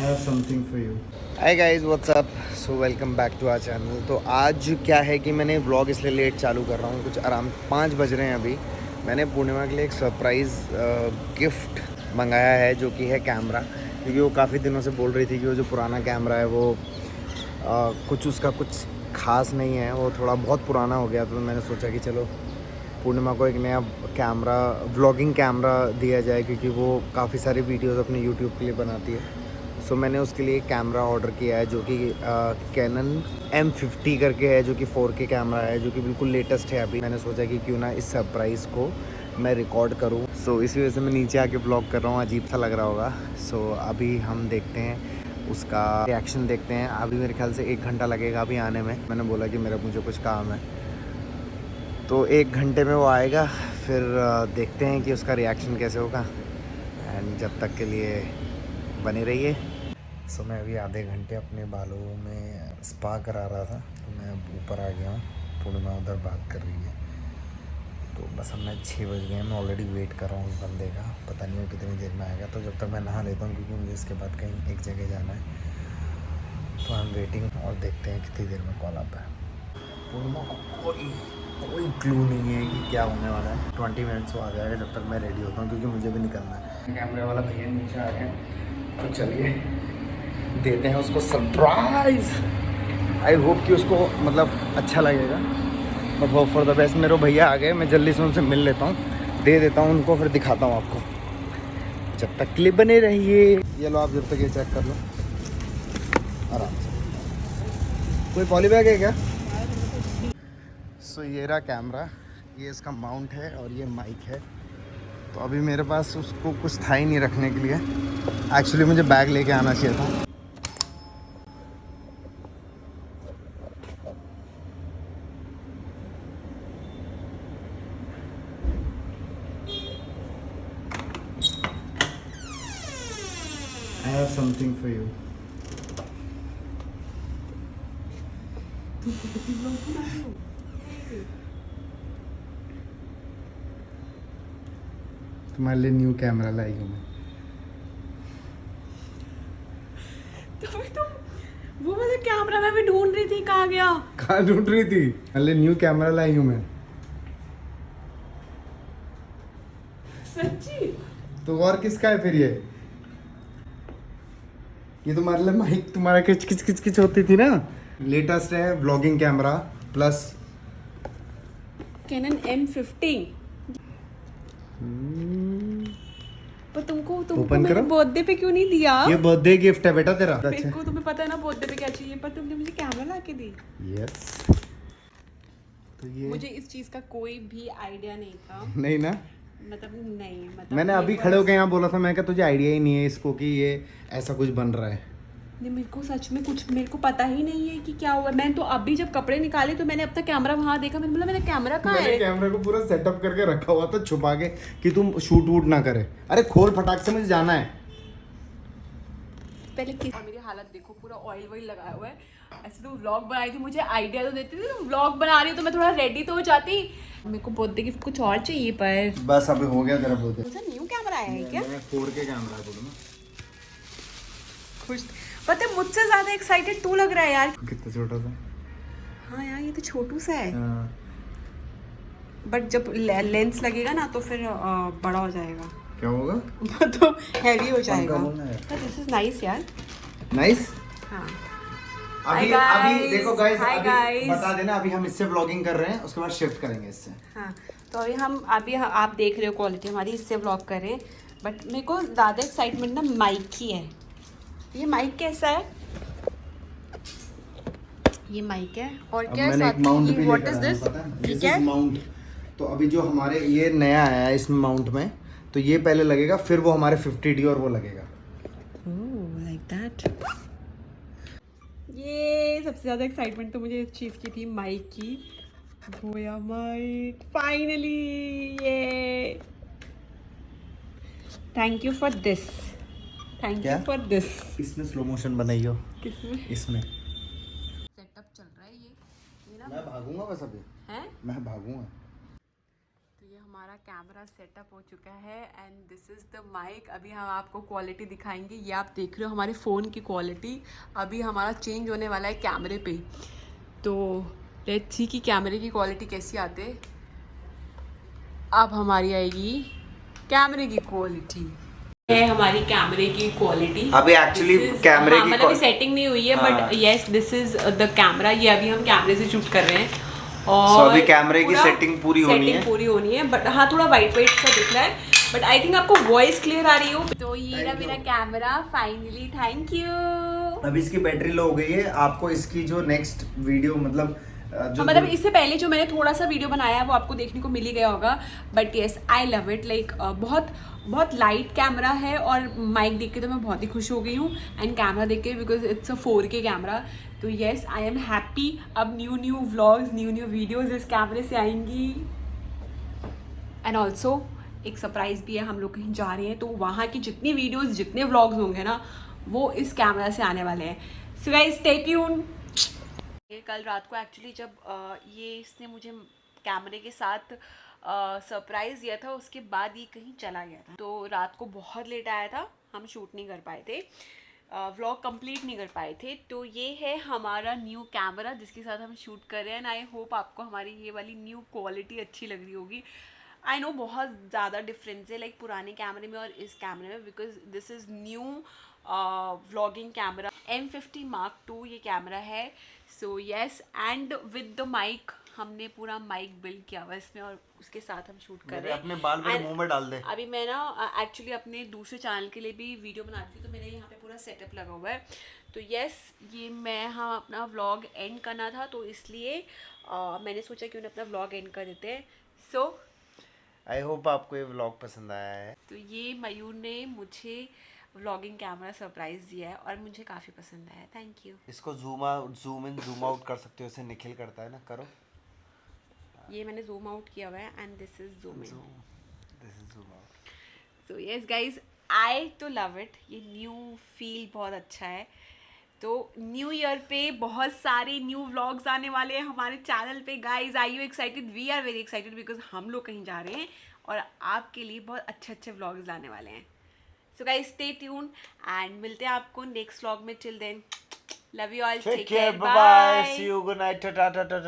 have something for you. Hi guys, what's up? So welcome back to our channel. तो आज क्या है कि मैंने व्लॉग इसलिए लेट चालू कर रहा हूँ, कुछ आराम 5 बज रहे हैं अभी। मैंने पूर्णिमा के लिए एक सरप्राइज़ गिफ्ट मंगाया है जो कि है कैमरा, क्योंकि वो काफ़ी दिनों से बोल रही थी कि वो जो पुराना कैमरा है वो कुछ उसका कुछ ख़ास नहीं है, वो थोड़ा बहुत पुराना हो गया। तो मैंने सोचा कि चलो पूर्णिमा को एक नया कैमरा, व्लॉगिंग कैमरा दिया जाए, क्योंकि वो काफ़ी सारी वीडियोस अपने यूट्यूब के लिए बनाती है। सो मैंने उसके लिए कैमरा ऑर्डर किया है जो कि कैनन M50 करके है, जो कि 4K कैमरा है, जो कि बिल्कुल लेटेस्ट है अभी। मैंने सोचा कि क्यों ना इस सरप्राइज़ को मैं रिकॉर्ड करूं। सो इसी वजह से मैं नीचे आके ब्लॉग कर रहा हूँ। अजीब सा लग रहा होगा। सो अभी हम देखते हैं, उसका रिएक्शन देखते हैं। अभी मेरे ख्याल से 1 घंटा लगेगा अभी आने में। मैंने बोला कि मुझे कुछ काम है, तो 1 घंटे में वो आएगा, फिर देखते हैं कि उसका रिएक्शन कैसे होगा। एंड जब तक के लिए बने रहिए। सो मैं अभी आधे घंटे अपने बालों में स्पा करा रहा था, तो मैं अब ऊपर आ गया हूँ। पूर्णिमा उधर बात कर रही है, तो बस अब मैं 6 बज गए हैं। मैं ऑलरेडी वेट कर रहा हूँ उस बंदे का, पता नहीं वो कितनी देर में आएगा। तो जब तक मैं नहा लेता हूँ, क्योंकि मुझे इसके बाद कहीं एक जगह जाना है, तो हम वेटिंग और देखते हैं कितनी देर में कॉल आता है। पूर्णिमा को कोई क्लू नहीं है कि क्या होने वाला है। 20 मिनट्स आ जाएगा जब तक मैं रेडी होता हूँ, क्योंकि मुझे भी निकलना है। कैमरे वाला भैया नीचे आ गए, तो चलिए देते हैं उसको सरप्राइज। आई होप कि उसको मतलब अच्छा लगेगा, but hope for the best. मेरे भैया आ गए, मैं जल्दी से उनसे मिल लेता हूँ, दे देता हूँ उनको, फिर दिखाता हूँ आपको। जब तक क्लिप बने रहिए। ये लो, आप जब तक ये चेक कर लो आराम से। कोई पॉली बैग है क्या? सो ये रहा कैमरा, ये इसका माउंट है और ये माइक है। तो अभी मेरे पास उसको कुछ था ही नहीं रखने के लिए। एक्चुअली मुझे बैग लेके आना चाहिए था। I have something for you. तुम्हारे लिए न्यू कैमरा लाई हूँ मैं। वो वाला कैमरा मैं भी ढूंढ रही थी, कहाँ गया? कहाँ ढूंढ रही थी? तुम्हारे लिए न्यू कैमरा लाई हूँ मैं। सच्ची? तो और किसका है फिर ये तुम्हारे लिए माइक, तुम्हारा किच किच किच किच होती थी ना। लेटेस्ट है vlogging camera plus cannon M50। पर तुमको मेरे बर्थडे पे क्यों नहीं दिया? ये बर्थडे गिफ्ट है बेटा तेरा। मेरे को तुम्हें पता है ना बर्थडे पे क्या चाहिए, पर तुमने मुझे कैमरा ला के दी। यस। तो ये मुझे इस चीज का कोई भी आइडिया नहीं था। नहीं ना, मतलब मैंने अभी खड़े होके यहाँ बोला था, मैं क्या तुझे आइडिया ही नहीं है इसको कि ये ऐसा कुछ बन रहा है? नहीं, मेरे को सच में कुछ, मेरे को पता ही नहीं है कि क्या हुआ। मैंने तो अभी जब कपड़े निकाले तो मैंने अब तक कैमरा वहां देखा, मैंने बोला मेरा कैमरा कहाँ है? मैंने कैमरा को पूरा सेटअप करके रखा हुआ था छुपा के कि तुम शूट वूट ना करे। अरे खोल फटाक से, मुझे जाना है। पहले मेरी हालत देखो, पूरा ऑयल वॉइल लगाया हुआ है। ऐसे तो व्लॉग बनाई थी, मुझे आइडिया तो देती थी। तो व्लॉग बना रही हूँ तो मैं थोड़ा रेडी तो हो जाती। मेरे को बर्थडे गिफ्ट कुछ और चाहिए, पर बस अभी हो गया तेरा बर्थडे। न्यू कैमरा आया है क्या? 4K कैमरा है बोलो ना। खुश, पता है मुझसे ज्यादा एक्साइटेड तू लग रहा है यार। कितना छोटा सा। हाँ यार, ये तो छोटू सा है। बट जब लेंस लगेगा ना तो फिर बड़ा हो जाएगा। क्या होगा? तो हैवी हो जाएगा। दिस इज नाइस यार। नाइस। हाँ। अभी देखो गाइस, अभी बता देना, अभी हम इससे व्लॉगिंग कर रहे हैं, उसके बाद शिफ्ट करेंगे इससे। हाँ, तो अभी आप देख रहे हो क्वालिटी हमारी, इससे व्लॉग कर रहे हैं। बट मेरे को ज़्यादा एक्साइटमेंट ना माइक की है। ये माइक कैसा है? ये माइक है और क्या है साथ में? What is this? This is mount. तो अभी जो हमारे ये नया आया है इसमें माउंट में, तो ये पहले लगेगा, फिर वो हमारे 50D और वो लगेगा। Oh like that. ये सबसे ज़्यादा एक्साइटमेंट तो मुझे इस चीज़ की थी, माइक की। गोया माइक फाइनली। ये thank you for this, thank you for this. इसमें स्लो मोशन बनाई हो? किसमें? इसमें सेटअप चल रहा है ये ना। मैं भागूंगा बस अभी। हैं? मैं भागूंगा। तो ये हमारा हमारा कैमरा सेटअप हो चुका है and this is the mic. अभी हम आपको क्वालिटी दिखाएंगे। ये आप देख रहे हो हमारे फ़ोन की क्वालिटी। अभी हमारा चेंज होने वाला है कैमरे पे, तो लेट्स सी कि कैमरे की क्वालिटी कैसी आते। अब हमारी आएगी कैमरे की क्वालिटी। है हमारी कैमरे की क्वालिटी। अभी एक्चुअली कैमरे की मतलब सेटिंग नहीं हुई है, but yes this is the camera. ये अभी हम कैमरे से शूट कर रहे हैं और अभी कैमरे की सेटिंग पूरी होनी है। बट हाँ थोड़ा वाइट वाइट सा दिख रहा है, बट आई थिंक आपको वॉइस क्लियर आ रही हो। तो ये रहा मेरा कैमरा फाइनली, थैंक यू। अभी इसकी बैटरी लो हो गई है। आपको इसकी जो नेक्स्ट वीडियो मतलब मतलब इससे पहले जो मैंने थोड़ा सा वीडियो बनाया है वो आपको देखने को मिल ही गया होगा, but yes I love it. Like बहुत बहुत लाइट कैमरा है और माइक देख के तो मैं बहुत ही खुश हो गई हूँ एंड कैमरा देख के because it's a 4K camera. तो येस आई एम हैप्पी। अब न्यू व्लॉग्स न्यू वीडियोज इस कैमरे से आएंगी एंड ऑल्सो एक सरप्राइज भी है। हम लोग कहीं जा रहे हैं तो वहाँ की जितनी वीडियोज जितने व्लॉग्स होंगे ना वो इस कैमरा से आने वाले हैं। So guys stay tuned. कल रात को एक्चुअली जब ये इसने मुझे कैमरे के साथ सरप्राइज़ दिया था, उसके बाद ये कहीं चला गया था, तो रात को बहुत लेट आया था, हम शूट नहीं कर पाए थे, व्लॉग कंप्लीट नहीं कर पाए थे। तो ये है हमारा न्यू कैमरा जिसके साथ हम शूट कर रहे हैं एंड आई होप आपको हमारी ये वाली न्यू क्वालिटी अच्छी लग रही होगी। आई नो बहुत ज़्यादा डिफरेंस है लाइक पुराने कैमरे में और इस कैमरे में, because this is new vlogging camera. M50 Mark II ये कैमरा है। So yes and with the mic हमने पूरा माइक बिल्ड किया हुआ इसमें और उसके साथ हम शूट कर रहे हैं। अपने बाल मेरे मुंह में डाल दे। अभी मैं ना एक्चुअली अपने दूसरे चैनल के लिए भी वीडियो बनाती हूँ, तो मेरे यहाँ पे पूरा सेटअप लगा हुआ है। तो येस ये मैं हाँ अपना व्लॉग एंड करना था, तो इसलिए मैंने सोचा कि उन्हें अपना व्लॉग एंड कर देते हैं। सो आई होप आपको ये व्लॉग पसंद आया है। तो ये मयूर ने मुझे व्लॉगिंग कैमरा सरप्राइज़ दिया है और मुझे काफ़ी पसंद आया। Thank you. इसको जूम इन जूम आउट कर सकते हो, इसे निखिल करता है ना, करो। ये मैंने जूम आउट किया हुआ है and this is zoom in. This is zoom out. So yes guys I तो लव इट। ये न्यू फील बहुत अच्छा है। तो न्यू ईयर पे बहुत सारे न्यू व्लॉग्स आने वाले हैं हमारे चैनल पे। Guys are you excited? We are very excited because हम लोग कहीं जा रहे हैं और आपके लिए बहुत अच्छे अच्छे व्लॉग्स लाने वाले हैं। So guys stay tuned and मिलते हैं आपको नेक्स्ट व्लॉग में। Till then love you all, take care, bye, see you, good night, Tata.